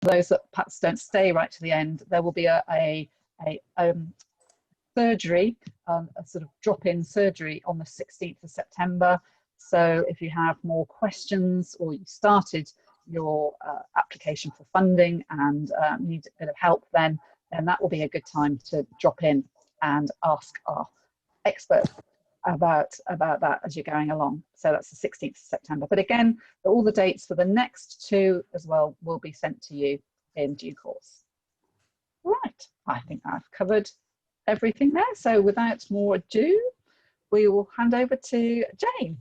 those that perhaps don't stay right to the end, there will be a surgery, a sort of drop-in surgery on the 16th of September. So if you have more questions or you started your application for funding and need a bit of help, then that will be a good time to drop in and ask our expert about that as you're going along. So that's the 16th of September. But again, all the dates for the next two as well will be sent to you in due course. Right, I think I've covered everything there. So without more ado, we will hand over to Jane.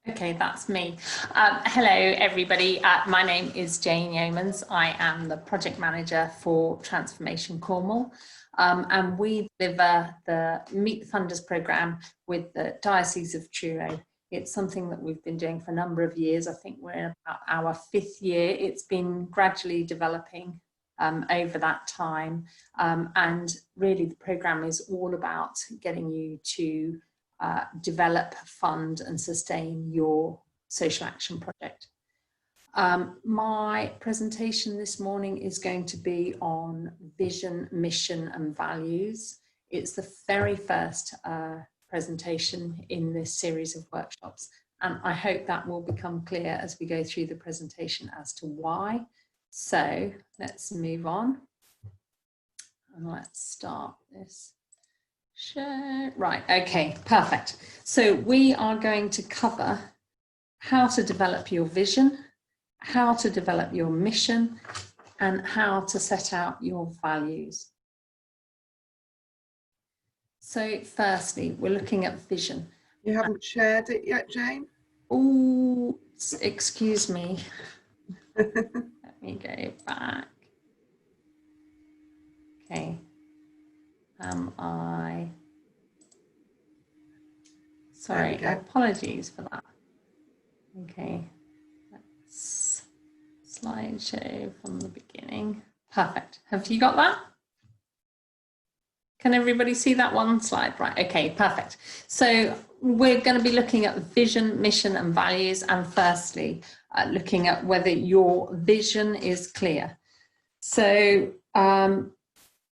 Okay, that's me. Hello, everybody. My name is Jane Yeomans. I am the project manager for Transformation Cornwall. And we deliver the Meet the Funders programme with the Diocese of Truro. It's something that we've been doing for a number of years. I think we're in about our 5th year. It's been gradually developing over that time. And really the programme is all about getting you to develop, fund and sustain your social action project. My presentation this morning is going to be on vision, mission and values. It's the very first presentation in this series of workshops, and I hope that will become clear as we go through the presentation as to why. So let's move on and let's start this. Share. Right, okay, perfect. So we are going to cover how to develop your vision, how to develop your mission, and how to set out your values. So firstly, we're looking at vision. You haven't shared it yet, Jane? Oh, excuse me. Let me go back. Okay. Sorry, apologies for that. Okay, let's slideshow from the beginning. Perfect. Have you got that? Can everybody see that one slide? Right, okay, perfect. So we're going to be looking at vision, mission and values, and firstly, looking at whether your vision is clear. So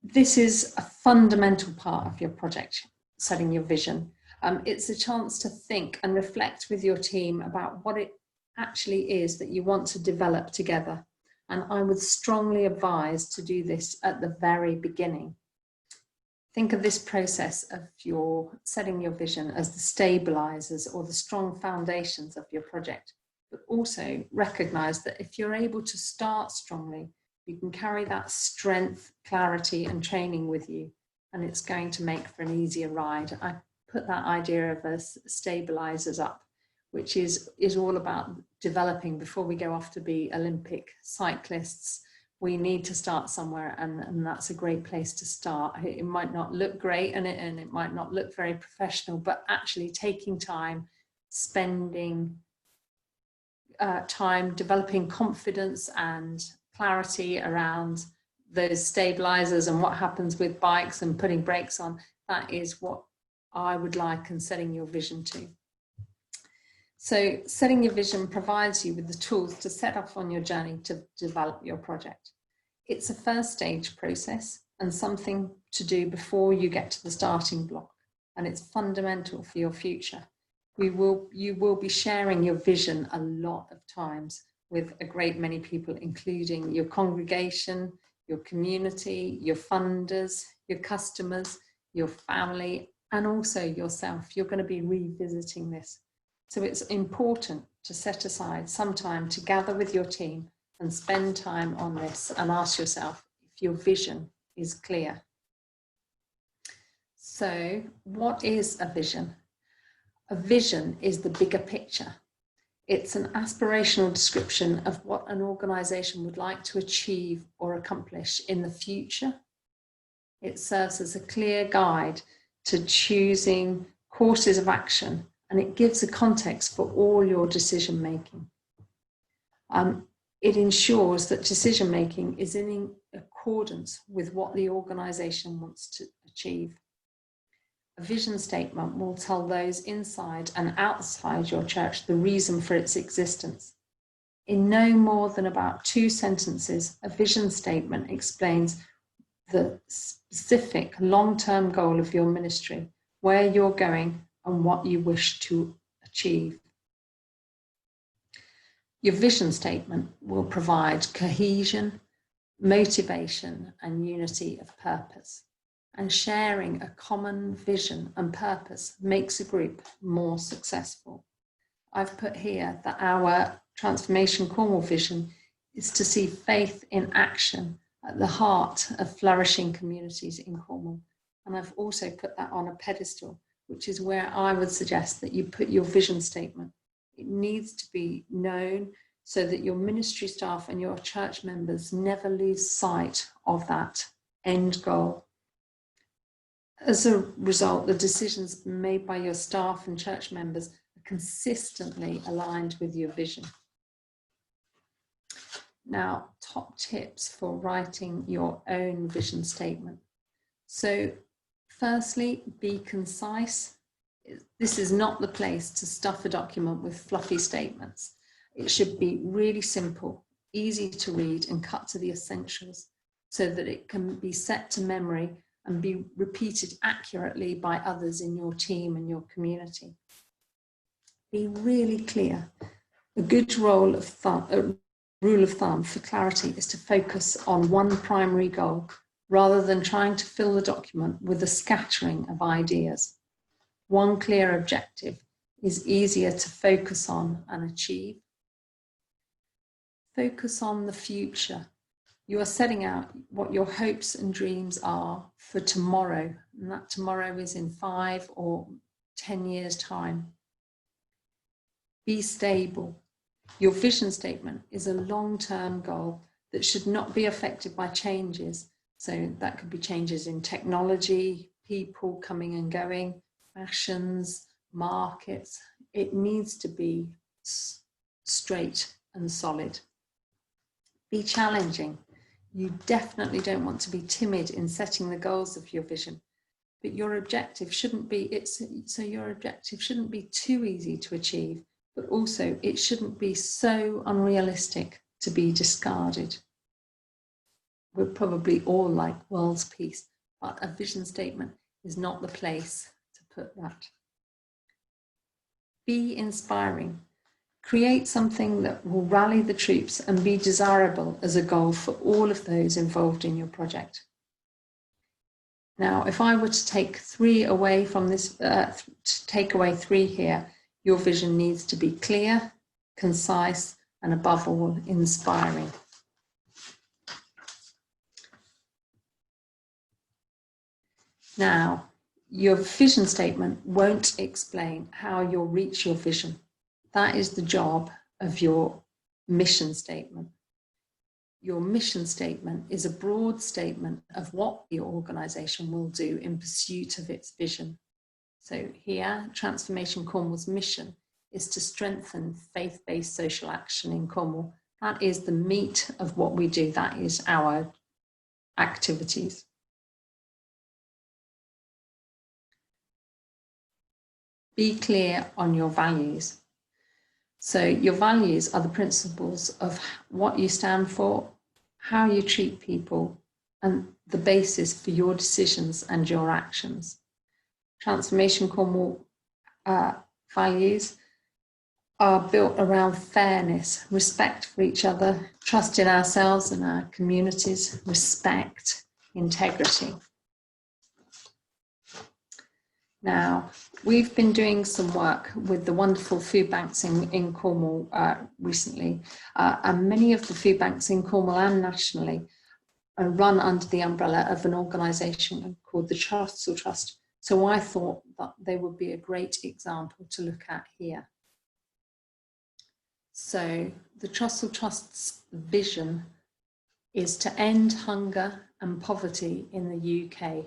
this is a fundamental part of your project, setting your vision. It's a chance to think and reflect with your team about what it actually is that you want to develop together. And I would strongly advise to do this at the very beginning. Think of this process of your setting your vision as the stabilizers or the strong foundations of your project, but also recognize that if you're able to start strongly, you can carry that strength, clarity and training with you, and it's going to make for an easier ride. I put that idea of us stabilizers up, which is all about developing before we go off to be Olympic cyclists. We need to start somewhere, and that's a great place to start. It might not look great and it might not look very professional, but actually taking time, spending time developing confidence and clarity around those stabilizers and what happens with bikes and putting brakes on, that is what I would like in setting your vision to. So setting your vision provides you with the tools to set off on your journey to develop your project. It's a first stage process and something to do before you get to the starting block, and it's fundamental for your future. You will be sharing your vision a lot of times with a great many people, including your congregation, your community, your funders, your customers, your family, and also yourself. You're going to be revisiting this. So it's important to set aside some time to gather with your team and spend time on this and ask yourself if your vision is clear. So what is a vision? A vision is the bigger picture. It's an aspirational description of what an organisation would like to achieve or accomplish in the future. It serves as a clear guide to choosing courses of action, and it gives a context for all your decision making. It ensures that decision making is in accordance with what the organisation wants to achieve. A vision statement will tell those inside and outside your church the reason for its existence. In no more than about 2 sentences, a vision statement explains the specific long-term goal of your ministry, where you're going and what you wish to achieve. Your vision statement will provide cohesion, motivation, and unity of purpose. And sharing a common vision and purpose makes a group more successful. I've put here that our Transformation Cornwall vision is to see faith in action at the heart of flourishing communities in Cornwall. And I've also put that on a pedestal, which is where I would suggest that you put your vision statement. It needs to be known so that your ministry staff and your church members never lose sight of that end goal. As a result, the decisions made by your staff and church members are consistently aligned with your vision. Now, top tips for writing your own vision statement. So, firstly, be concise. This is not the place to stuff a document with fluffy statements. It should be really simple, easy to read, and cut to the essentials so that it can be set to memory and be repeated accurately by others in your team and your community. Be really clear. A good rule of thumb for clarity is to focus on one primary goal rather than trying to fill the document with a scattering of ideas. One clear objective is easier to focus on and achieve. Focus on the future. You are setting out what your hopes and dreams are for tomorrow, and that tomorrow is in 5 or 10 years' time. Be stable. Your vision statement is a long-term goal that should not be affected by changes. So that could be changes in technology, people coming and going, fashions, markets. It needs to be straight and solid. Be challenging. You definitely don't want to be timid in setting the goals of your vision, but your objective shouldn't be too easy to achieve, but also it shouldn't be so unrealistic to be discarded. We're probably all like world's peace, but a vision statement is not the place to put that. Be inspiring. Create something that will rally the troops and be desirable as a goal for all of those involved in your project. Now, if I were to take 3 away from this, take away 3 here, your vision needs to be clear, concise, and above all, inspiring. Now, your vision statement won't explain how you'll reach your vision. That is the job of your mission statement. Your mission statement is a broad statement of what the organisation will do in pursuit of its vision. So here, Transformation Cornwall's mission is to strengthen faith-based social action in Cornwall. That is the meat of what we do. That is our activities. Be clear on your values. So your values are the principles of what you stand for, how you treat people, and the basis for your decisions and your actions. Transformation Cornwall values are built around fairness, respect for each other, trust in ourselves and our communities, respect, integrity. Now, we've been doing some work with the wonderful food banks in Cornwall recently, and many of the food banks in Cornwall and nationally are run under the umbrella of an organisation called the Trussell Trust. So I thought that they would be a great example to look at here. So the Trussell Trust's vision is to end hunger and poverty in the UK.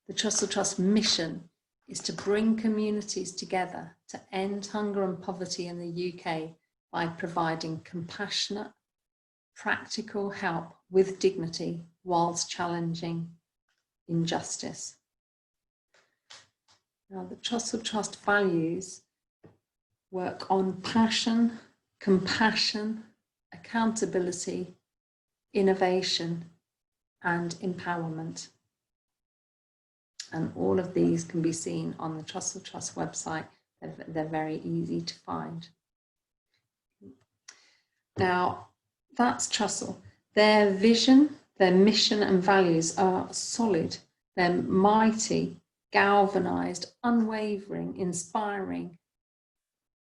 The Trussell Trust mission is to bring communities together to end hunger and poverty in the UK by providing compassionate, practical help with dignity whilst challenging injustice. Now, the Trussell Trust values work on passion, compassion, accountability, innovation, and empowerment. And all of these can be seen on the Trussell Trust website. They're very easy to find. Now, that's Trussell. Their vision, their mission and values are solid. They're mighty, galvanized, unwavering, inspiring,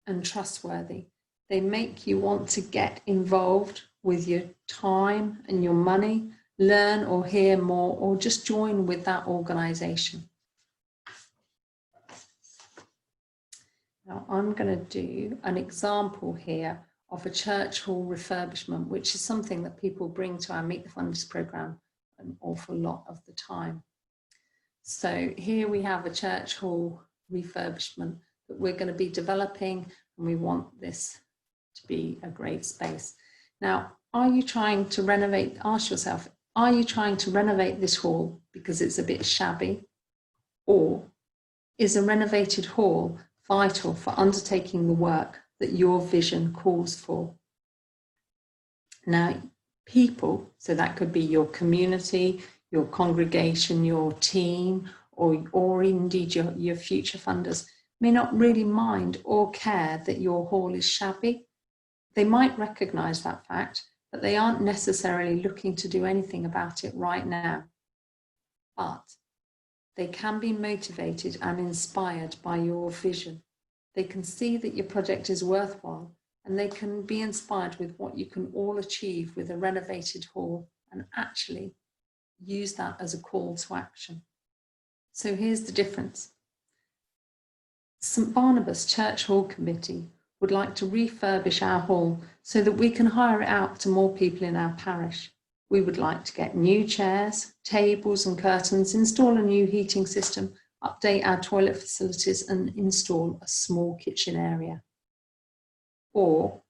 and trustworthy. They make you want to get involved with your time and your money, learn or hear more, or just join with that organization. Now I'm going to do an example here of a church hall refurbishment, which is something that people bring to our Meet the Funders program an awful lot of the time. So here we have a church hall refurbishment that we're going to be developing, and we want this to be a great space. Now, are you trying to renovate? Ask yourself, are you trying to renovate this hall because it's a bit shabby? Or is a renovated hall vital for undertaking the work that your vision calls for? Now, people, so that could be your community, your congregation, your team, or indeed your future funders, may not really mind or care that your hall is shabby. They might recognise that fact, but they aren't necessarily looking to do anything about it right now. But they can be motivated and inspired by your vision. They can see that your project is worthwhile, and they can be inspired with what you can all achieve with a renovated hall, and actually use that as a call to action. So here's the difference. St Barnabas Church Hall Committee would like to refurbish our hall so that we can hire it out to more people in our parish. We would like to get new chairs, tables and curtains, install a new heating system, update our toilet facilities, and install a small kitchen area. Or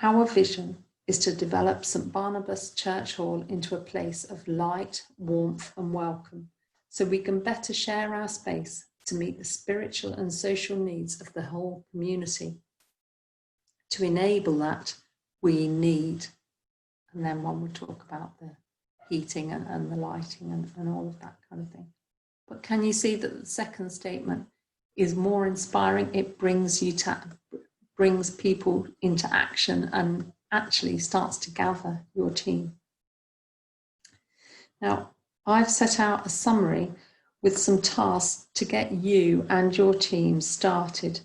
our vision is to develop St Barnabas Church Hall into a place of light, warmth and welcome, so we can better share our space to meet the spiritual and social needs of the whole community. To enable that, we need, and then one would talk about the heating and the lighting and all of that kind of thing. But can you see that the second statement is more inspiring? It brings people into action and actually starts to gather your team. Now, I've set out a summary with some tasks to get you and your team started.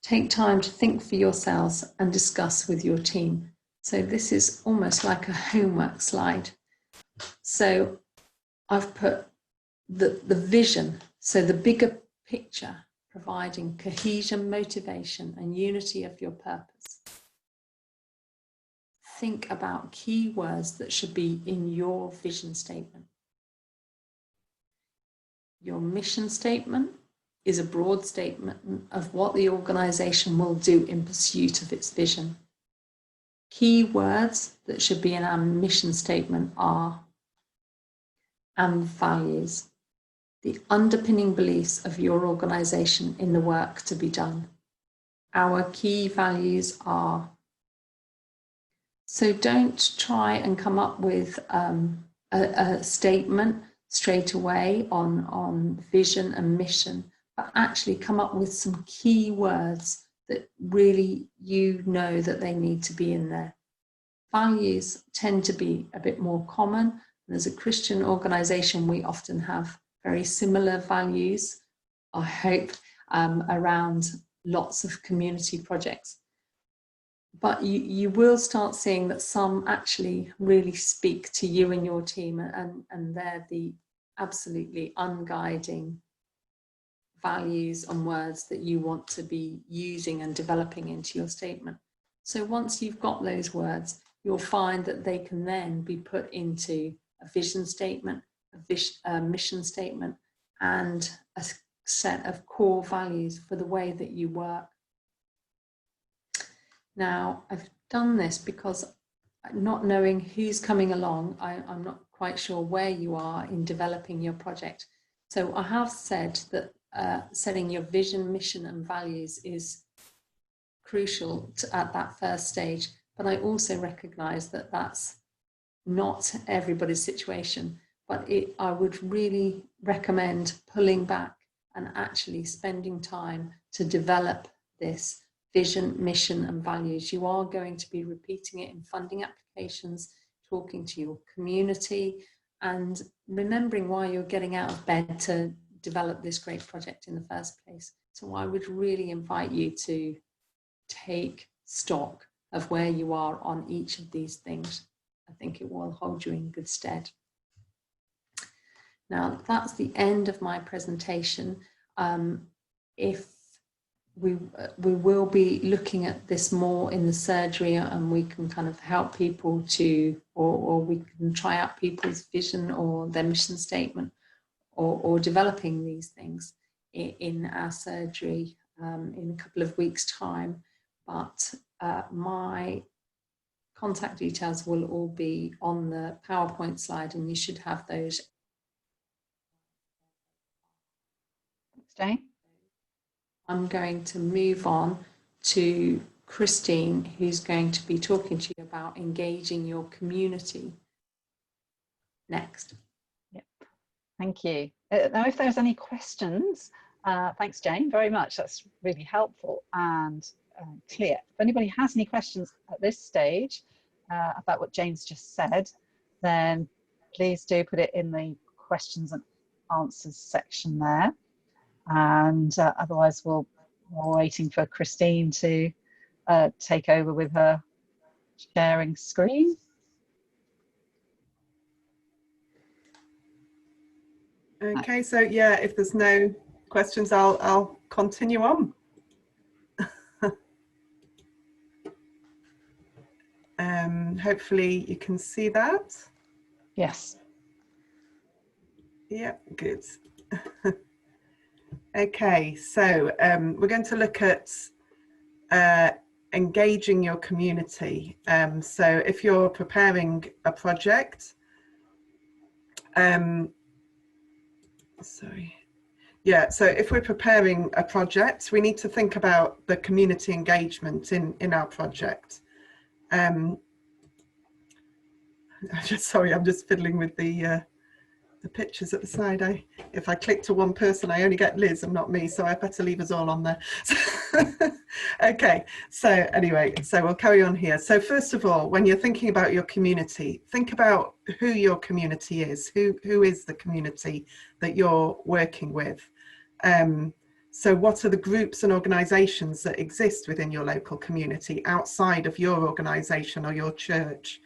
Take time to think for yourselves and discuss with your team. So this is almost like a homework slide. So I've put the vision, so the bigger picture, providing cohesion, motivation and unity of your purpose. Think about key words that should be in your vision statement. Your mission statement is a broad statement of what the organisation will do in pursuit of its vision. Key words that should be in our mission statement are and values, the underpinning beliefs of your organisation in the work to be done. Our key values are. So don't try and come up with a statement straight away on vision and mission, but actually come up with some key words that really you know that they need to be in there. Values tend to be a bit more common. And as a Christian organisation, we often have very similar values, I hope, around lots of community projects. But you will start seeing that some actually really speak to you and your team, and they're the absolutely unguiding values and words that you want to be using and developing into your statement. So once you've got those words, you'll find that they can then be put into a vision statement, a mission statement, and a set of core values for the way that you work. Now, I've done this because not knowing who's coming along, I'm not quite sure where you are in developing your project. So I have said that setting your vision, mission and values is crucial at that first stage. But I also recognise that that's not everybody's situation. But I would really recommend pulling back and actually spending time to develop this vision, mission and values. You are going to be repeating it in funding applications, talking to your community and remembering why you're getting out of bed to develop this great project in the first place. So I would really invite you to take stock of where you are on each of these things. I think it will hold you in good stead. Now that's the end of my presentation. If we will be looking at this more in the surgery, and we can kind of help people to, or we can try out people's vision or their mission statement, or developing these things in our surgery in a couple of weeks' time. But my contact details will all be on the PowerPoint slide, and you should have those. Thanks, Jane. I'm going to move on to Christine, who's going to be talking to you about engaging your community. Next. Yep. Thank you. Now, if there's any questions, thanks, Jane, very much. That's really helpful and clear. If anybody has any questions at this stage about what Jane's just said, then please do put it in the questions and answers section there. And otherwise we're waiting for Christine to take over with her sharing screen. Okay, so yeah, if there's no questions, I'll continue on. Hopefully you can see that. Yes. Yeah, good. Okay, so we're going to look at engaging your community. So if you're preparing a project, so if we're preparing a project, we need to think about the community engagement in our project. I'm just fiddling with the pictures at the side. If I click to one person, I only get Liz and not me, so I better leave us all on there. Okay, so anyway, so we'll carry on here. So first of all, when you're thinking about your community, think about who your community is. Who is the community that you're working with? So what are the groups and organisations that exist within your local community outside of your organisation or your church?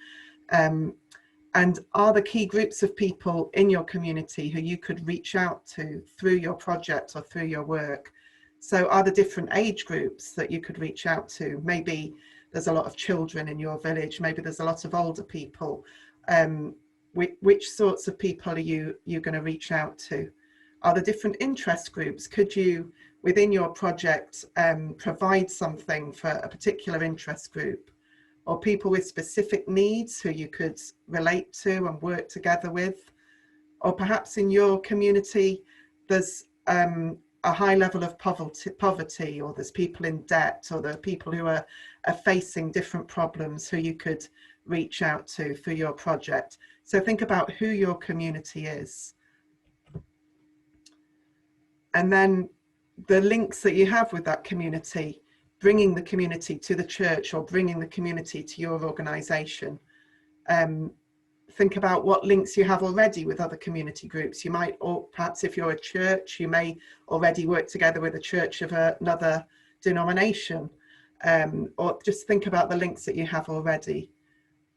And are the key groups of people in your community who you could reach out to through your project or through your work? So are there different age groups that you could reach out to? Maybe there's a lot of children in your village, maybe there's a lot of older people. Which sorts of people are you going to reach out to? Are there different interest groups? Could you, within your project, provide something for a particular interest group? Or people with specific needs who you could relate to and work together with? Or perhaps in your community, there's a high level of poverty, or there's people in debt, or there are people who are facing different problems who you could reach out to for your project. So think about who your community is. And then the links that you have with that community, bringing the community to the church or bringing the community to your organisation. Think about what links you have already with other community groups. You might, or perhaps if you're a church, you may already work together with a church of another denomination, or just think about the links that you have already.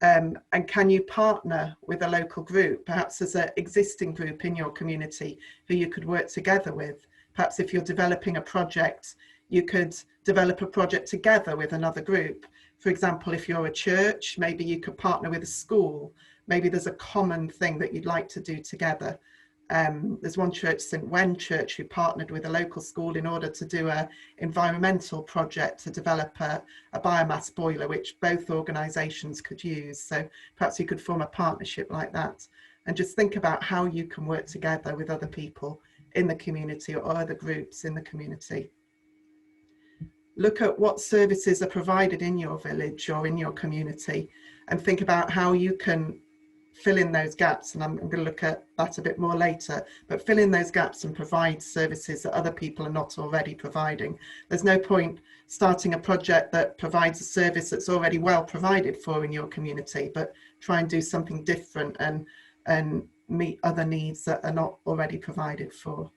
And can you partner with a local group? Perhaps there's an existing group in your community who you could work together with. Perhaps if you're developing a project, you could develop a project together with another group. For example, if you're a church, maybe you could partner with a school. Maybe there's a common thing that you'd like to do together. There's one church, St. Wen Church, who partnered with a local school in order to do an environmental project to develop a biomass boiler, which both organisations could use. So perhaps you could form a partnership like that, and just think about how you can work together with other people in the community or other groups in the community. look at what services are provided in your village or in your community, and think about how you can fill in those gaps. And I'm going to look at that a bit more later, but fill in those gaps and provide services that other people are not already providing. There's no point starting a project that provides a service that's already well provided for in your community, but try and do something different and meet other needs that are not already provided for.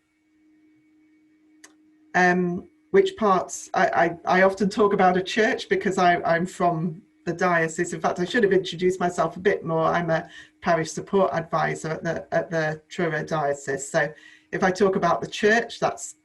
Which parts, I often talk about a church because I'm from the diocese. In fact, I should have introduced myself a bit more. I'm a parish support advisor at the Truro diocese. So if I talk about the church, that's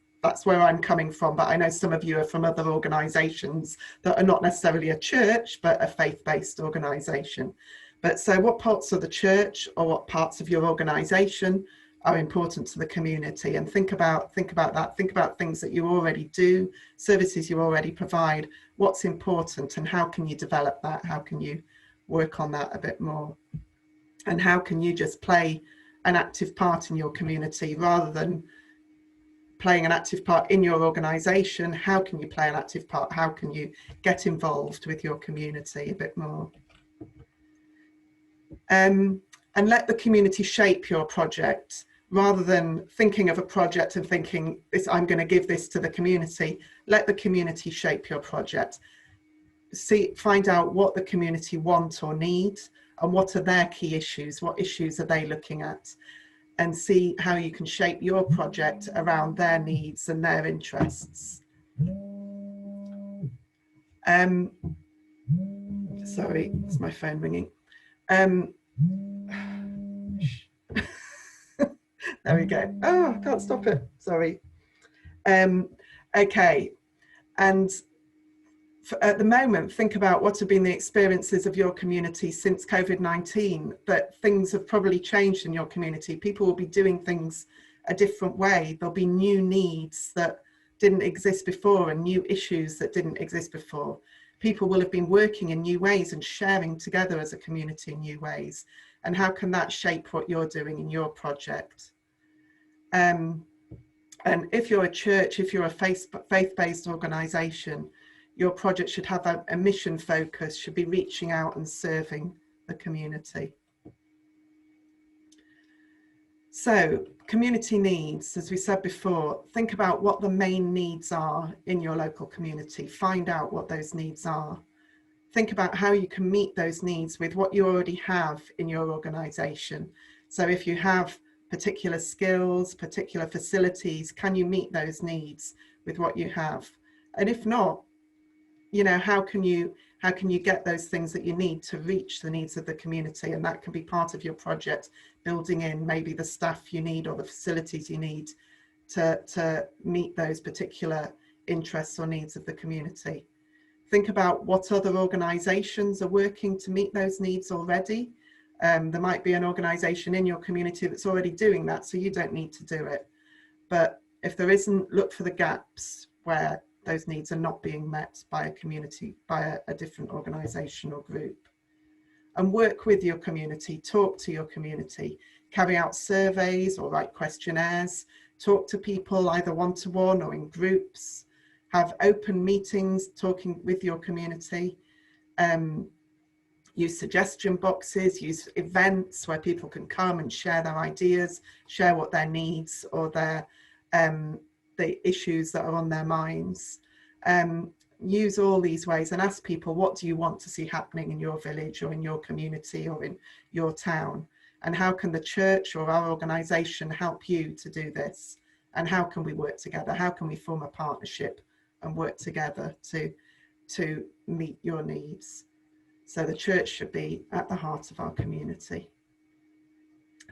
where I'm coming from. But I know some of you are from other organisations that are not necessarily a church, but a faith-based organisation. But so what parts of the church or what parts of your organisation are important to the community, and think about that. Think about things that you already do, services you already provide, what's important, and how can you develop that? How can you work on that a bit more? And how can you just play an active part in your community rather than playing an active part in your organisation? How can you play an active part? How can you get involved with your community a bit more? And let the community shape your project. Rather than thinking of a project and thinking, I'm going to give this to the community, let the community shape your project. Find out what the community want or need, and what are their key issues, what issues are they looking at, and see how you can shape your project around their needs and their interests. Sorry, it's my phone ringing. There we go. Oh, I can't stop it. Sorry. Okay. And at the moment, think about what have been the experiences of your community since COVID-19, that things have probably changed in your community. People will be doing things a different way. There'll be new needs that didn't exist before and new issues that didn't exist before. People will have been working in new ways and sharing together as a community in new ways. And how can that shape what you're doing in your project? And if you're a church, if you're a faith-based organisation, your project should have a mission focus, should be reaching out and serving the community. So, community needs, as we said before, think about what the main needs are in your local community. Find out what those needs are. Think about how you can meet those needs with what you already have in your organisation. So if you have particular skills, particular facilities, can you meet those needs with what you have? And if not, you know, how can you get those things that you need to reach the needs of the community? And that can be part of your project, building in maybe the staff you need or the facilities you need to meet those particular interests or needs of the community. Think about what other organisations are working to meet those needs already. There might be an organisation in your community that's already doing that, so you don't need to do it. But if there isn't, look for the gaps where those needs are not being met by a community, by a different organisation or group. And work with your community, talk to your community, carry out surveys or write questionnaires, talk to people either one-to-one or in groups, have open meetings talking with your community. Use suggestion boxes, use events where people can come and share their ideas, share what their needs or their the issues that are on their minds. Use all these ways and ask people, what do you want to see happening in your village or in your community or in your town? And how can the church or our organisation help you to do this? And how can we work together? How can we form a partnership and work together to meet your needs? So the church should be at the heart of our community.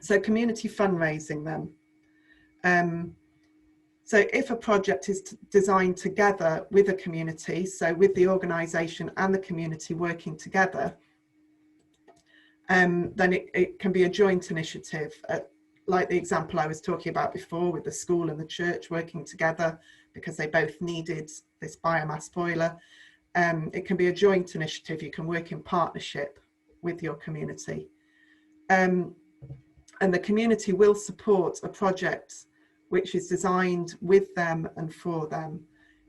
So community fundraising then. So if a project is designed together with a community, so with the organisation and the community working together, then it can be a joint initiative, like the example I was talking about before with the school and the church working together because they both needed this biomass boiler. It can be a joint initiative. You can work in partnership with your community. And the community will support a project which is designed with them and for them.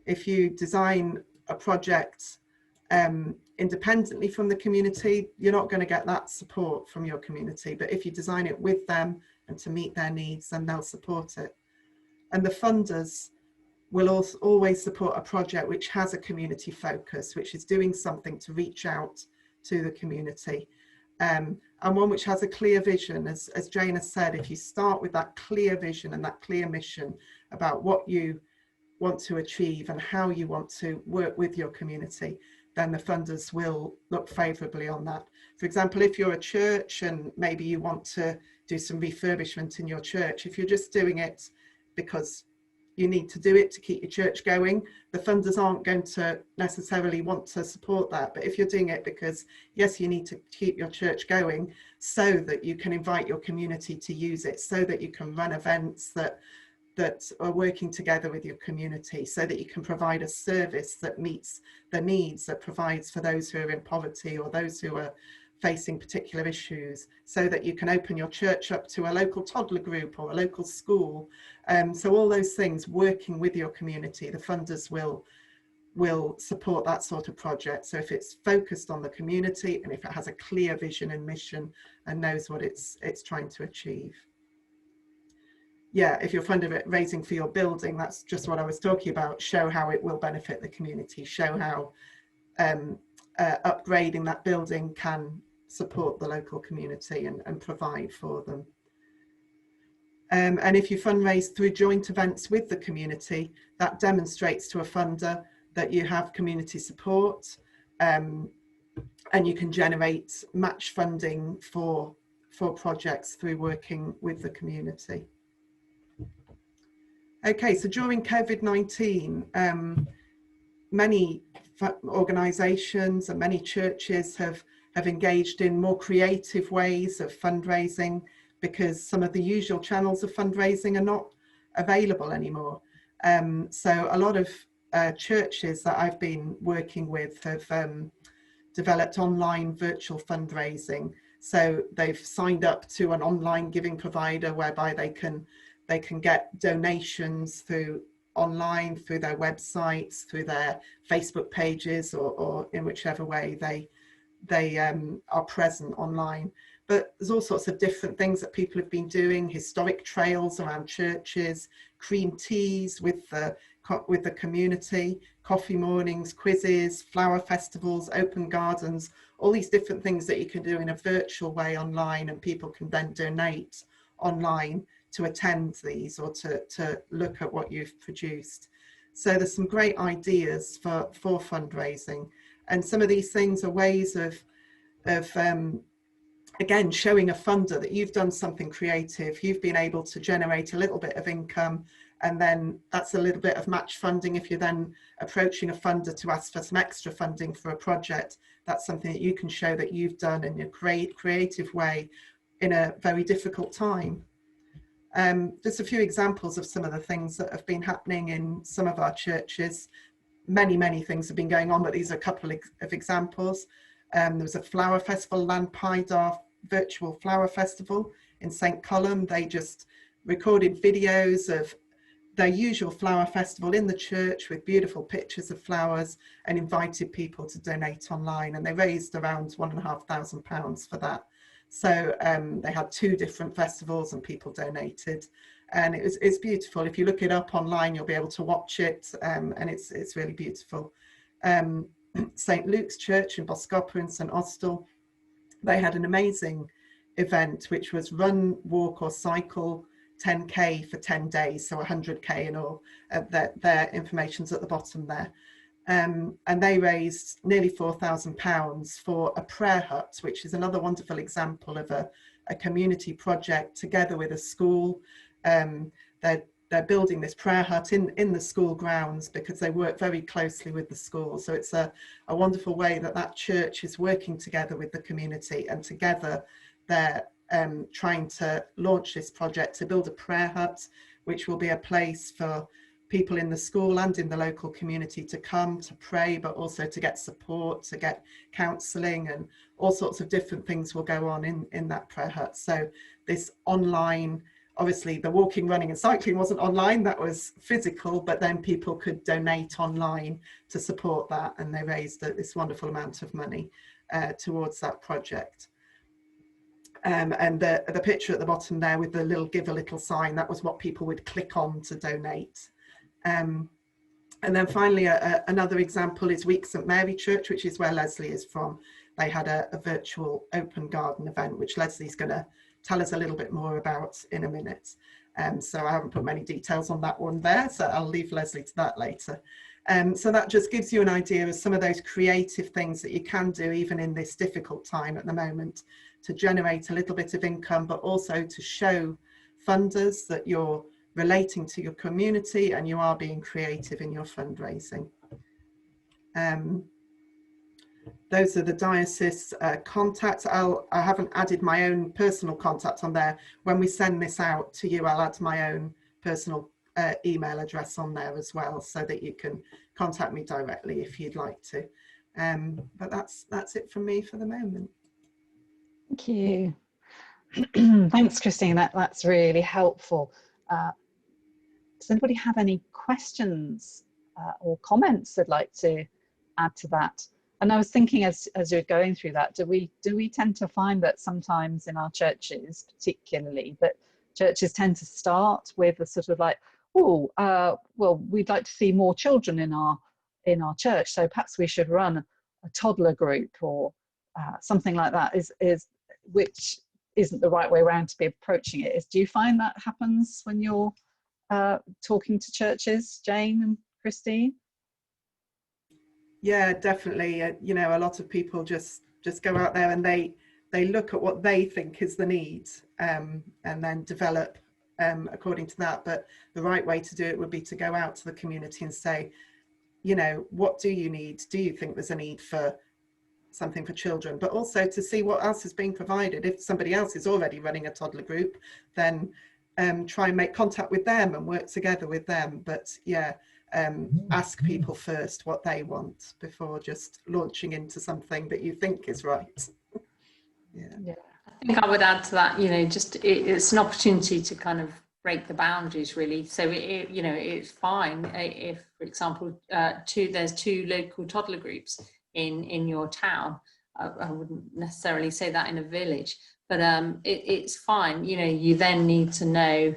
If you design a project independently from the community, you're not going to get that support from your community. But if you design it with them and to meet their needs, then they'll support it. And the funders will also always support a project which has a community focus, which is doing something to reach out to the community, and one which has a clear vision. As Jane has said, if you start with that clear vision and that clear mission about what you want to achieve and how you want to work with your community, then the funders will look favourably on that. For example, if you're a church and maybe you want to do some refurbishment in your church, if you're just doing it because you need to do it to keep your church going, the funders aren't going to necessarily want to support that. But if you're doing it because, yes, you need to keep your church going so that you can invite your community to use it, so that you can run events that are working together with your community, so that you can provide a service that meets the needs, that provides for those who are in poverty or those who are facing particular issues, so that you can open your church up to a local toddler group or a local school. So all those things, working with your community, the funders will support that sort of project. So if it's focused on the community and if it has a clear vision and mission and knows what it's trying to achieve. Yeah, if you're fundraising for your building, that's just what I was talking about. Show how it will benefit the community, show how upgrading that building can support the local community and provide for them. And if you fundraise through joint events with the community, that demonstrates to a funder that you have community support, and you can generate match funding for projects through working with the community. Okay, so during COVID-19, many organisations and many churches have engaged in more creative ways of fundraising because some of the usual channels of fundraising are not available anymore. So a lot of churches that I've been working with have developed online virtual fundraising. So they've signed up to an online giving provider whereby they can get donations through online, through their websites, through their Facebook pages, or in whichever way they are present online. But there's all sorts of different things that people have been doing: historic trails around churches, cream teas with the community, coffee mornings, quizzes, flower festivals, open gardens, all these different things that you can do in a virtual way online, and people can then donate online to attend these or to look at what you've produced. So there's some great ideas for fundraising, and some of these things are ways of again showing a funder that you've done something creative, you've been able to generate a little bit of income, and then that's a little bit of match funding. If you're then approaching a funder to ask for some extra funding for a project, that's something that you can show that you've done in a creative way in a very difficult time. Just a few examples of some of the things that have been happening in some of our churches. Many things have been going on, but these are a couple of examples. There was a flower festival, Llanpaidar Virtual Flower Festival in St. Column. They just recorded videos of their usual flower festival in the church with beautiful pictures of flowers and invited people to donate online, and they raised around £1,500 for that. So they had 2 different festivals and people donated, and it's beautiful. If you look it up online, you'll be able to watch it, and it's really beautiful. St. Luke's Church in Boscopper in St. Austell, they had an amazing event which was run, walk or cycle 10k for 10 days, so 100k in all. Their information's at the bottom there. And they raised nearly £4,000 for a prayer hut, which is another wonderful example of a community project together with a school. They're building this prayer hut in the school grounds because they work very closely with the school. So it's a wonderful way that church is working together with the community, and together they're trying to launch this project to build a prayer hut, which will be a place for people in the school and in the local community to come to pray, but also to get support, to get counselling, and all sorts of different things will go on in that prayer hut. So this online obviously the walking, running and cycling wasn't online, that was physical, but then people could donate online to support that, and they raised this wonderful amount of money towards that project. And the picture at the bottom there with the little give a little sign, that was what people would click on to donate. And then finally, another example is Week St Mary Church, which is where Leslie is from. They had a virtual open garden event, which Leslie's going to tell us a little bit more about in a minute. So I haven't put many details on that one there, so I'll leave Leslie to that later. So that just gives you an idea of some of those creative things that you can do even in this difficult time at the moment, to generate a little bit of income, but also to show funders that you're relating to your community and you are being creative in your fundraising. Those are the diocese contacts. I haven't added my own personal contact on there. When we send this out to you, I'll add my own personal email address on there as well, so that you can contact me directly if you'd like to. But that's it from me for the moment. Thank you. Thanks, Christine. That's really helpful. Does anybody have any questions or comments they'd like to add to that? And I was thinking, as you're going through that, do we tend to find that sometimes in our churches, particularly, that churches tend to start with a sort of like, oh, well, we'd like to see more children in our church, so perhaps we should run a toddler group or something like that, which isn't the right way around to be approaching it. Do you find that happens when you're talking to churches, Jane and Christine? Yeah, definitely. You know, a lot of people just go out there and they look at what they think is the need, and then develop according to that. But the right way to do it would be to go out to the community and say, you know, what do you need? Do you think there's a need for something for children? But also to see what else is being provided. If somebody else is already running a toddler group, then try and make contact with them and work together with them. But yeah, ask people first what they want before just launching into something that you think is right. Yeah. I think I would add to that, you know, just it's an opportunity to kind of break the boundaries, really. So you know, it's fine if, for example, there's two local toddler groups in your town. I wouldn't necessarily say that in a village, but it's fine. You know, you then need to know,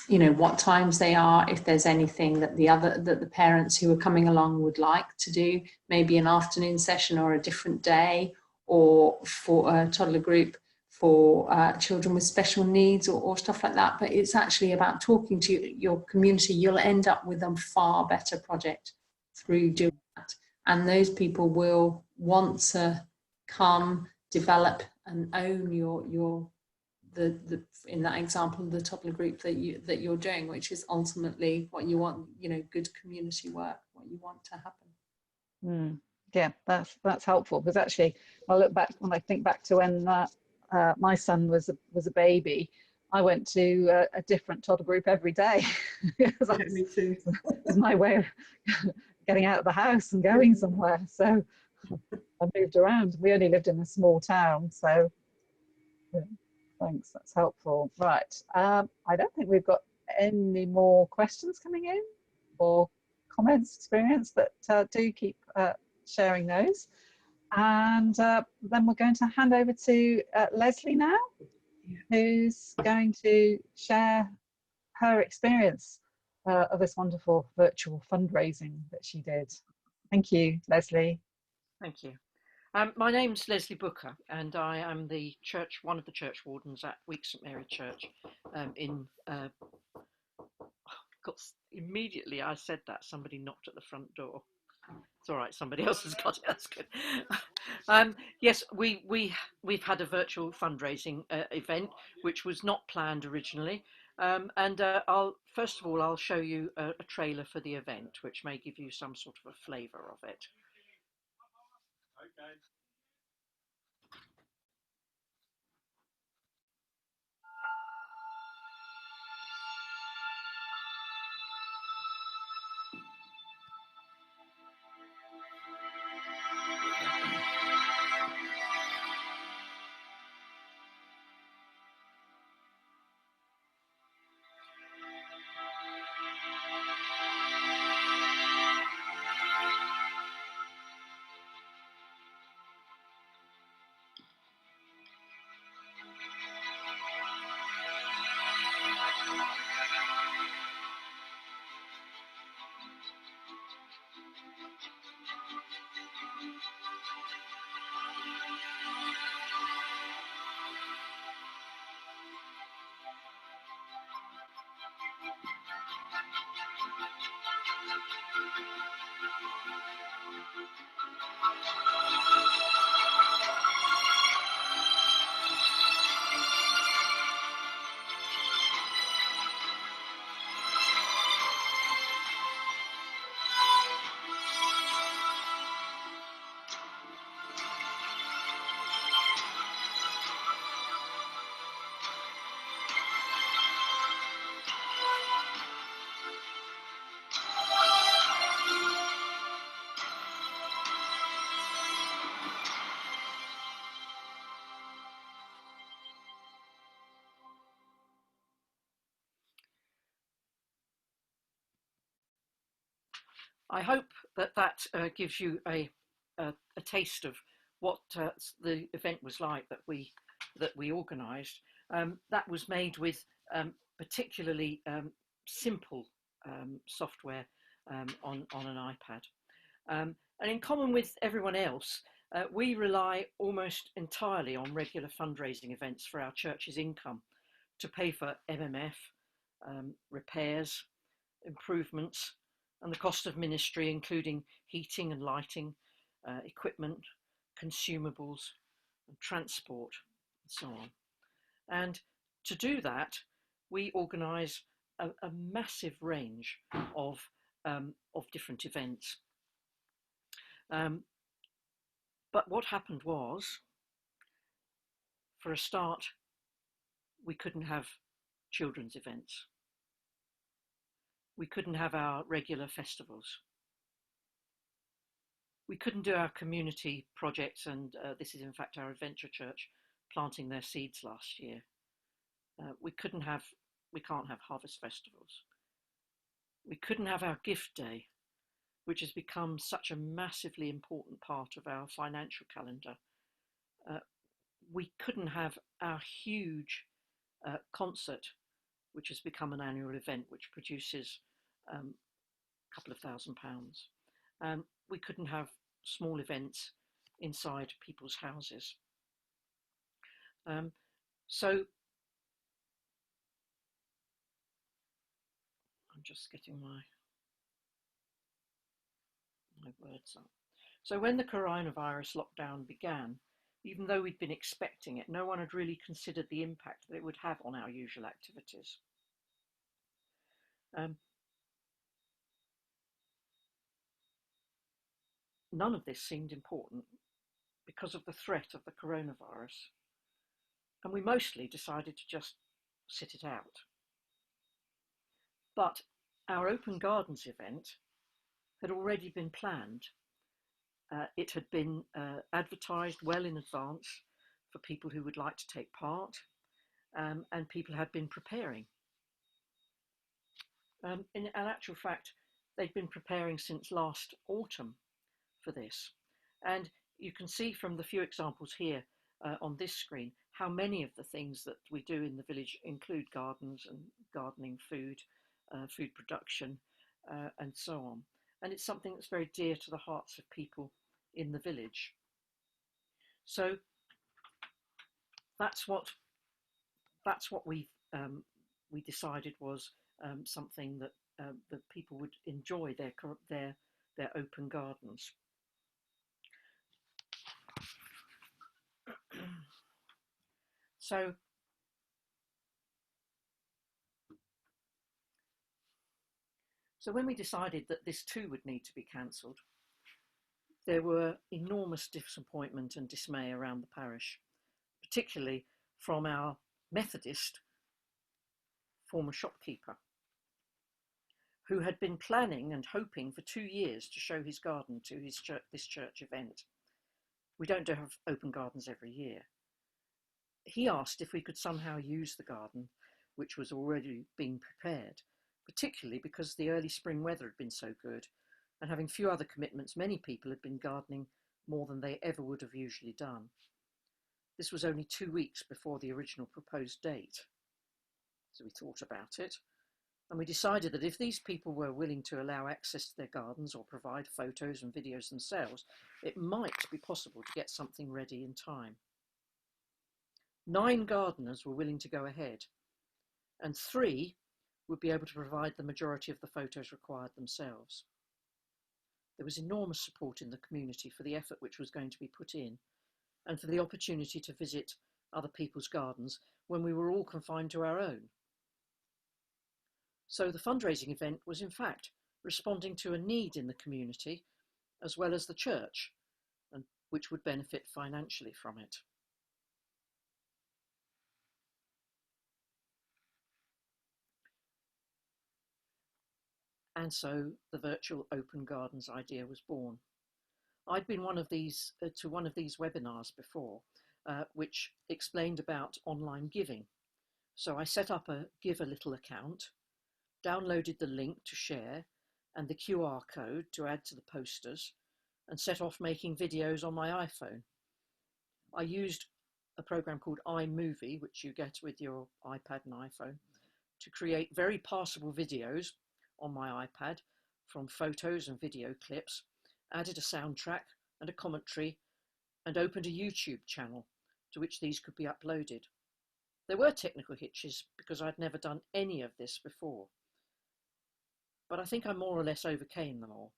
you know, what times they are, if there's anything that the parents who are coming along would like to do, maybe an afternoon session or a different day, or for a toddler group for children with special needs or stuff like that. But it's actually about talking to your community. You'll end up with a far better project through doing that. And those people will want to come, develop and own in that example, the toddler group that you're doing, which is ultimately what you want, you know, good community work, what you want to happen. Yeah, that's helpful, because actually when I think back to when my son was a baby, I went to a different toddler group every day. Me too. It was my way of getting out of the house and going somewhere. So I moved around. We only lived in a small town, so yeah, thanks, that's helpful. Right, I don't think we've got any more questions coming in or comments, experience, but do keep sharing those. And then we're going to hand over to Leslie now, who's going to share her experience of this wonderful virtual fundraising that she did. Thank you, Leslie. Thank you. My name's Leslie Booker, and I am one of the church wardens at Week St Mary Church immediately I said that, somebody knocked at the front door. It's all right, somebody else has got it, that's good. Yes, we've had a virtual fundraising event, which was not planned originally. First of all, I'll show you a trailer for the event, which may give you some sort of a flavour of it. Okay. I hope that that gives you a taste of what the event was like that we organised. That was made with particularly simple software on an iPad. And in common with everyone else, we rely almost entirely on regular fundraising events for our church's income to pay for MMF, repairs, improvements, and the cost of ministry, including heating and lighting, equipment, consumables, and transport, and so on. And to do that, we organise a massive range of different events. But what happened was, for a start, we couldn't have children's events. We couldn't have our regular festivals. We couldn't do our community projects, and this is in fact our Adventure Church planting their seeds last year. We can't have harvest festivals. We couldn't have our gift day, which has become such a massively important part of our financial calendar. We couldn't have our huge concert, which has become an annual event, which produces a couple of £1,000. We couldn't have small events inside people's houses. So I'm just getting my words up. So when the coronavirus lockdown began, even though we'd been expecting it, no one had really considered the impact that it would have on our usual activities. None of this seemed important because of the threat of the coronavirus, and we mostly decided to just sit it out. But our Open Gardens event had already been planned. It had been advertised well in advance for people who would like to take part, and people had been preparing. In actual fact, they'd been preparing since last autumn for this. And you can see from the few examples here on this screen how many of the things that we do in the village include gardens and gardening, food production, and so on. And it's something that's very dear to the hearts of people in the village. So that's what we decided was something that that people would enjoy, their open gardens. So when we decided that this too would need to be cancelled, there were enormous disappointment and dismay around the parish, particularly from our Methodist former shopkeeper, who had been planning and hoping for 2 years to show his garden to this church event. We don't have open gardens every year. He asked if we could somehow use the garden, which was already being prepared, particularly because the early spring weather had been so good, and having few other commitments, many people had been gardening more than they ever would have usually done. This was only 2 weeks before the original proposed date. So we thought about it, and we decided that if these people were willing to allow access to their gardens or provide photos and videos themselves, it might be possible to get something ready in time. 9 gardeners were willing to go ahead, and 3 would be able to provide the majority of the photos required themselves. There was enormous support in the community for the effort which was going to be put in, and for the opportunity to visit other people's gardens when we were all confined to our own. So the fundraising event was in fact responding to a need in the community as well as the church, and which would benefit financially from it. And so the virtual open gardens idea was born. I'd been to one of these webinars before, which explained about online giving. So I set up a Give a Little account, downloaded the link to share, and the QR code to add to the posters, and set off making videos on my iPhone. I used a program called iMovie, which you get with your iPad and iPhone, to create very passable videos on my iPad from photos and video clips, added a soundtrack and a commentary, and opened a YouTube channel to which these could be uploaded. There were technical hitches because I'd never done any of this before, but I think I more or less overcame them all,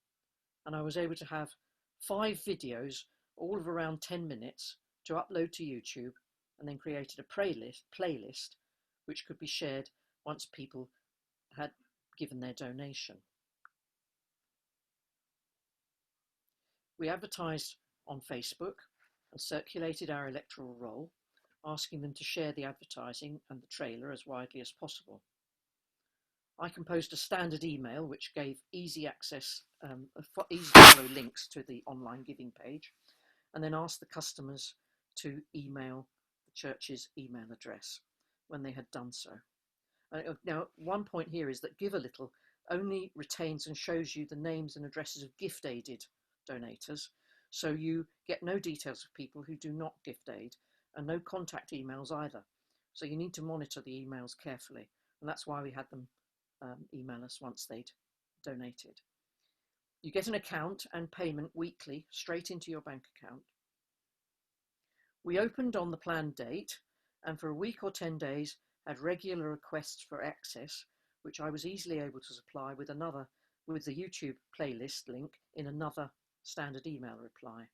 and I was able to have 5 videos, all of around 10 minutes, to upload to YouTube, and then created a playlist which could be shared once people had given their donation. We advertised on Facebook and circulated our electoral roll, asking them to share the advertising and the trailer as widely as possible. I composed a standard email which gave easy access, easy to follow links to the online giving page, and then asked the customers to email the church's email address when they had done so. Now, one point here is that Give a Little only retains and shows you the names and addresses of gift-aided donators, so you get no details of people who do not gift aid, and no contact emails either. So you need to monitor the emails carefully, and that's why we had them email us once they'd donated. You get an account and payment weekly straight into your bank account. We opened on the planned date, and for a week or 10 days had regular requests for access, which I was easily able to supply with the YouTube playlist link in another standard email reply.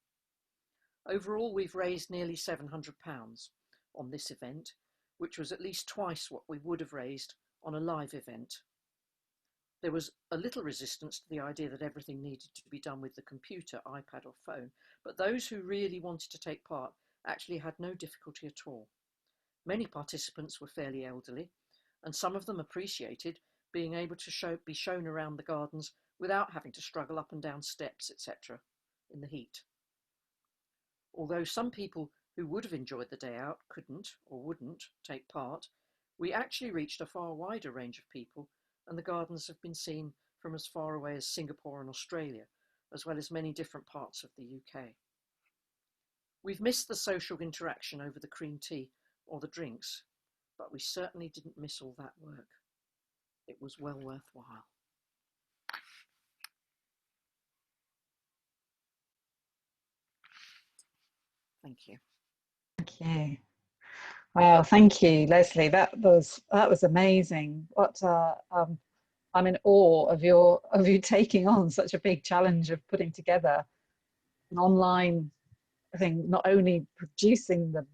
Overall, we've raised nearly £700 on this event, which was at least twice what we would have raised on a live event. There was a little resistance to the idea that everything needed to be done with the computer, iPad or phone, but those who really wanted to take part actually had no difficulty at all. Many participants were fairly elderly, and some of them appreciated being able to be shown around the gardens without having to struggle up and down steps, etc., in the heat. Although some people who would have enjoyed the day out couldn't or wouldn't take part, we actually reached a far wider range of people, and the gardens have been seen from as far away as Singapore and Australia, as well as many different parts of the UK. We've missed the social interaction over the cream tea or the drinks, but we certainly didn't miss all that work. It was well worthwhile. Thank you. Thank you. Wow, thank you, Leslie. That was amazing. What I'm in awe of you taking on such a big challenge of putting together an online thing, not only producing the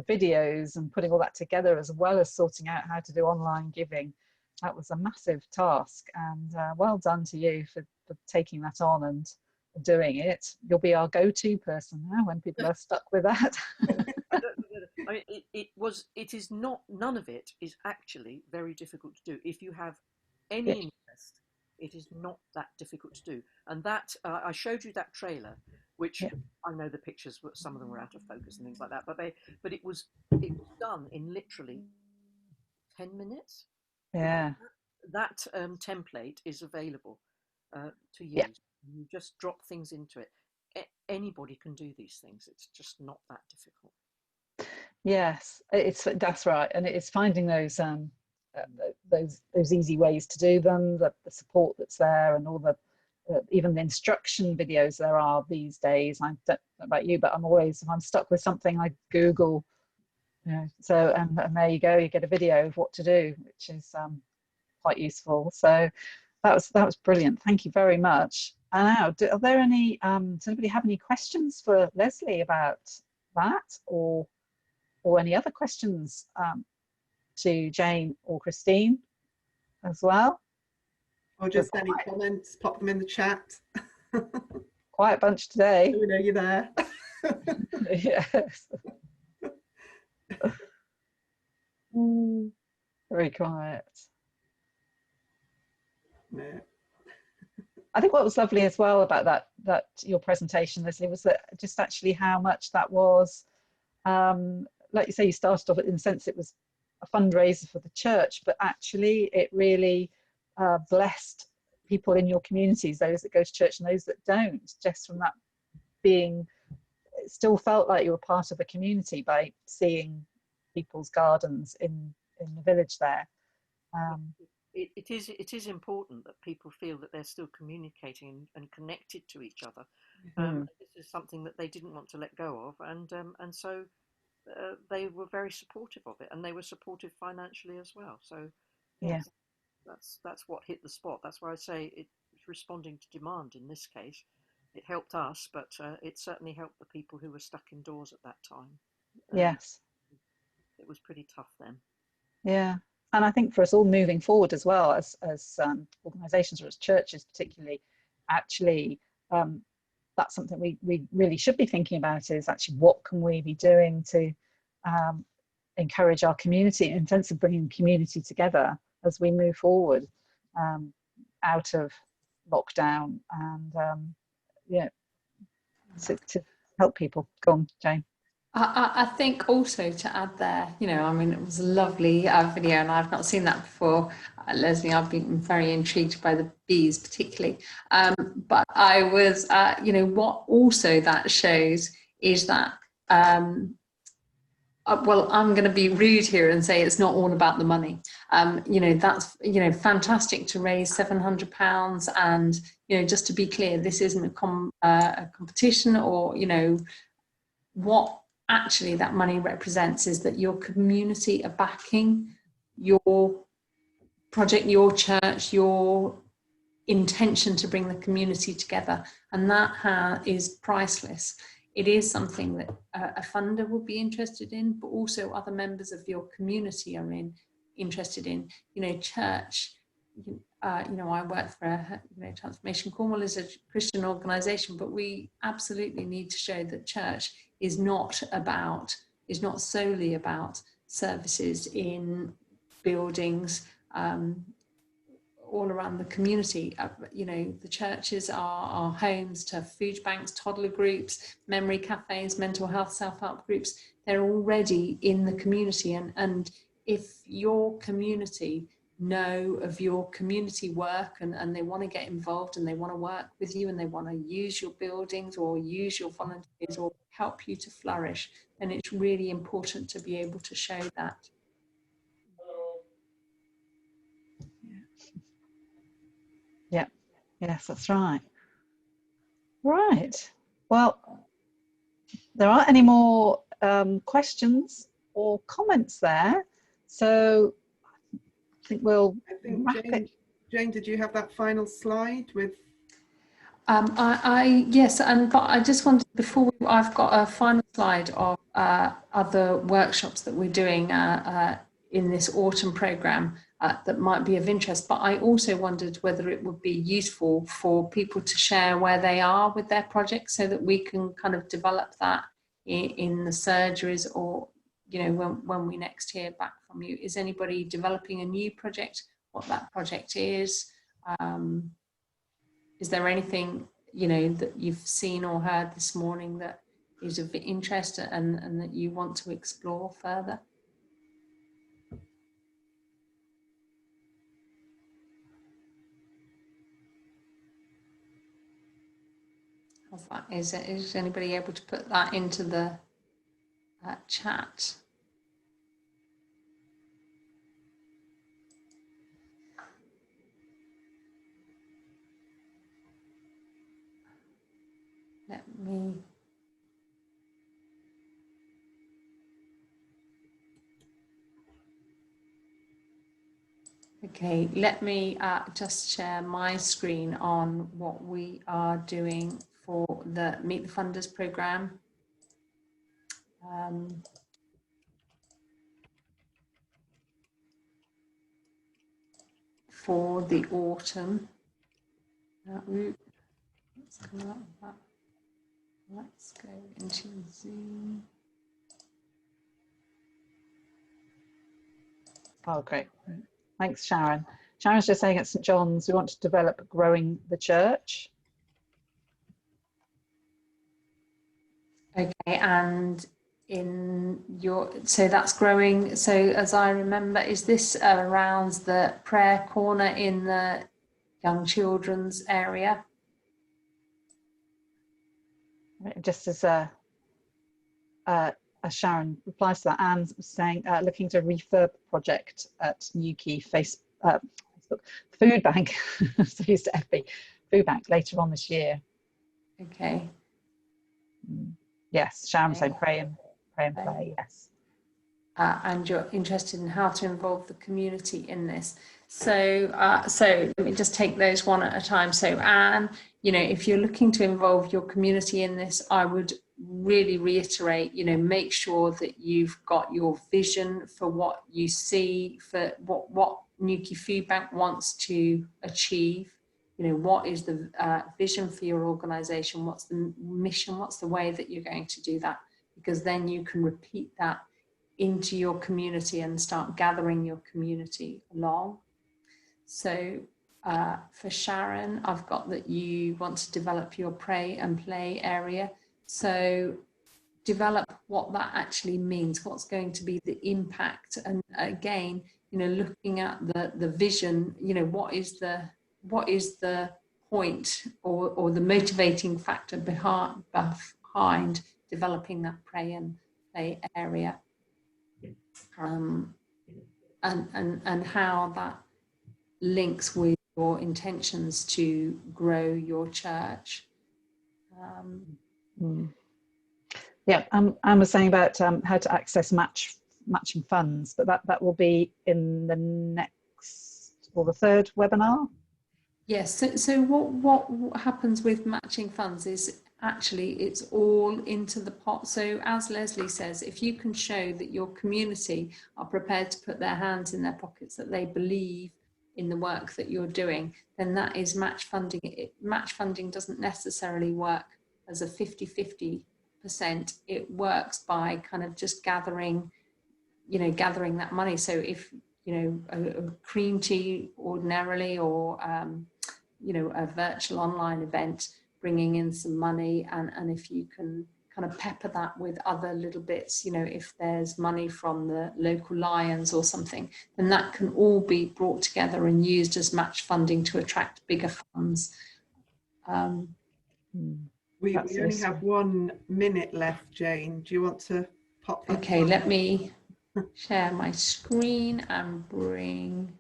videos and putting all that together, as well as sorting out how to do online giving. That was a massive task, and well done to you for taking that on and doing it. You'll be our go-to person now when people are stuck with that. I mean, none of it is actually very difficult to do. If you have any interest, it is not that difficult to do. And that, I showed you that trailer, which I know the pictures, some of them were out of focus and things like that, but it was done in literally 10 minutes. Yeah. That template is available to use. Yeah. You just drop things into it. Anybody can do these things. It's just not that difficult. Yes, that's right, and it's finding those easy ways to do them, the support that's there, and all the even the instruction videos there are these days. I don't know about you, but if I'm stuck with something, I Google, so and there you go, you get a video of what to do, which is quite useful. So that was brilliant. Thank you very much. And now, are there any? Does anybody have any questions for Leslie about that, or any other questions to Jane or Christine as well? Or just any comments, pop them in the chat. Quiet bunch today. We know you're there. Yes. Very quiet. Yeah. I think what was lovely as well about that your presentation, Leslie, was that just actually how much that was, like you say, you started off in the sense it was a fundraiser for the church, but actually it really blessed people in your communities, those that go to church and those that don't, just from that being, it still felt like you were part of a community by seeing people's gardens in the village there. It is important that people feel that they're still communicating and connected to each other. This is something that they didn't want to let go of, and so they were very supportive of it, and they were supportive financially as well. So yes, that's what hit the spot. That's why I say it's responding to demand in this case. It helped us, but it certainly helped the people who were stuck indoors at that time. Yes. It was pretty tough then. Yeah. And I think for us all moving forward as well, as organisations or as churches particularly, actually, that's something we really should be thinking about, is actually what can we be doing to encourage our community, in terms of bringing community together as we move forward out of lockdown, and to help people. Go on, Jane. I think also to add there, I mean, it was a lovely video, and I've not seen that before. Leslie, I've been very intrigued by the bees particularly. But I was, what also that shows is that, well, I'm going to be rude here and say it's not all about the money. That's, fantastic to raise £700, and, just to be clear, this isn't a competition, or, what actually that money represents is that your community are backing your project, your church, your intention to bring the community together, and that is priceless. It is something that a funder will be interested in, but also other members of your community are interested in. Church, I work for a Transformation Cornwall is a Christian organisation, but we absolutely need to show that church is not solely about services in buildings all around the community. The churches are homes to food banks, toddler groups, memory cafes, mental health self-help groups. They're already in the community, and if your community know of your community work and they want to get involved and they want to work with you and they want to use your buildings or use your volunteers or help you to flourish, then it's really important to be able to show that. Yeah, yes, that's right. Right. Well, there aren't any more questions or comments there, so I think we'll wrap it. Jane, did you have that final slide with? Yes, but I just wanted, I've got a final slide of other workshops that we're doing in this autumn programme that might be of interest, but I also wondered whether it would be useful for people to share where they are with their projects, so that we can kind of develop that in the surgeries, or when we next hear back from you. Is anybody developing a new project? What that project is? Is there anything that you've seen or heard this morning that is of interest and that you want to explore further? Is anybody able to put that into the chat? Let me. Okay, let me just share my screen on what we are doing for the Meet the Funders programme. For the autumn. Let's come out of that. Let's go into Zoom. Oh, great. Thanks, Sharon. Sharon's just saying at St John's, we want to develop growing the church. Okay, and so that's growing. So as I remember, is this around the prayer corner in the young children's area. Just as Sharon replies to that, Anne was saying, looking to refurb project at Newquay Facebook Food Bank, so used to FB Food Bank later on this year. Okay. Yes, Sharon Okay. saying pray and play. Yes. And you're interested in how to involve the community in this. So, so let me just take those one at a time. So, Anne, you know, if you're looking to involve your community in this, I would really reiterate, you know, make sure that you've got your vision for what you see, for what Newquay Food Bank wants to achieve. You know, what is the vision for your organisation? What's the mission? What's the way that you're going to do that? Because then you can repeat that into your community and start gathering your community along. So for Sharon, I've got that you want to develop your pray and play area. So develop what that actually means, what's going to be the impact. And again, you know, looking at the vision, you know, what is the point or the motivating factor behind developing that pray and play area. And how that links with your intentions to grow your church. Yeah, Anne was saying about how to access matching funds, but that will be in the next or the third webinar. Yes. So what happens with matching funds is actually it's all into the pot. So as Leslie says, if you can show that your community are prepared to put their hands in their pockets, that they believe in the work that you're doing, then that is match funding. Match funding doesn't necessarily work as a 50-50%. It works by kind of just gathering that money. So if, you know, a cream tea ordinarily, or, you know, a virtual online event, bringing in some money, and if you can kind of pepper that with other little bits, you know, if there's money from the local Lions or something, then that can all be brought together and used as match funding to attract bigger funds. We only have 1 minute left, Jane. Do you want to pop that? Okay, let me share my screen and bring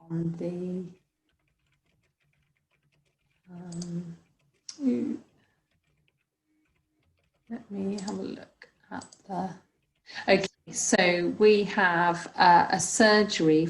on the let me have a look at the. Okay, so we have a surgery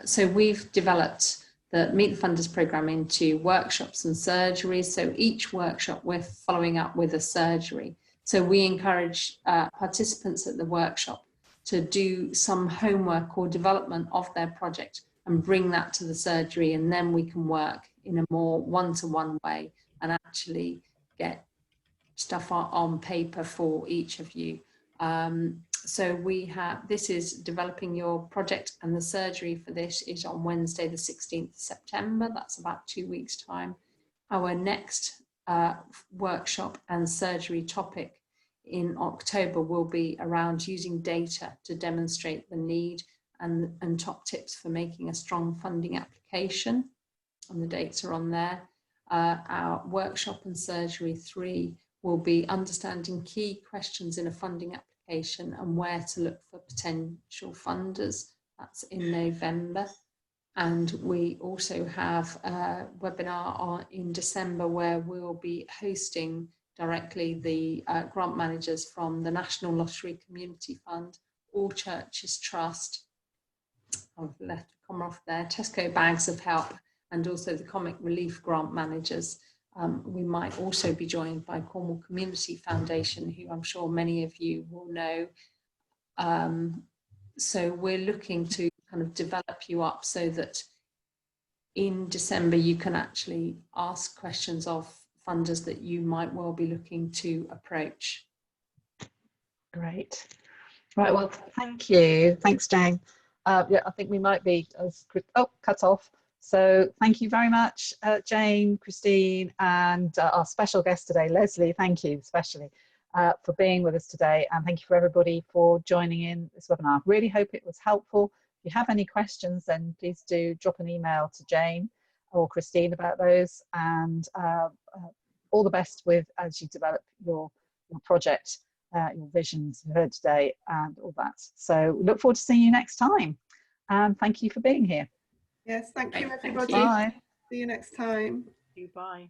so we've developed the Meet the Funders programme into workshops and surgeries. So each workshop we're following up with a surgery. So we encourage participants at the workshop to do some homework or development of their project and bring that to the surgery, and then we can work in a more one-to-one way and actually get stuff on paper for each of you. So this is developing your project, and the surgery for this is on Wednesday the 16th of September. That's about 2 weeks time. Our next workshop and surgery topic in October will be around using data to demonstrate the need and top tips for making a strong funding application, and the dates are on there. Our workshop and surgery 3 will be understanding key questions in a funding application and where to look for potential funders. That's in November. And we also have a webinar in December where we'll be hosting directly the grant managers from the National Lottery Community Fund, All Churches Trust, I've left a comma off there, Tesco Bags of Help, and also the Comic Relief grant managers. We might also be joined by Cornwall Community Foundation, who I'm sure many of you will know. So we're looking to kind of develop you up so that in December you can actually ask questions of funders that you might well be looking to approach. Great. Right, well, thank you. Thanks, Jane. Yeah, I think we might be cut off. So thank you very much, Jane, Christine, and our special guest today, Leslie. Thank you especially for being with us today, and thank you for everybody for joining in this webinar. Really hope it was helpful. If you have any questions, then please do drop an email to Jane, or Christine about those, and all the best with as you develop your project, your visions you heard today, and all that. So look forward to seeing you next time, and thank you for being here. Yes, thank you, Great, thank everybody. you. Bye. See you next time. Bye.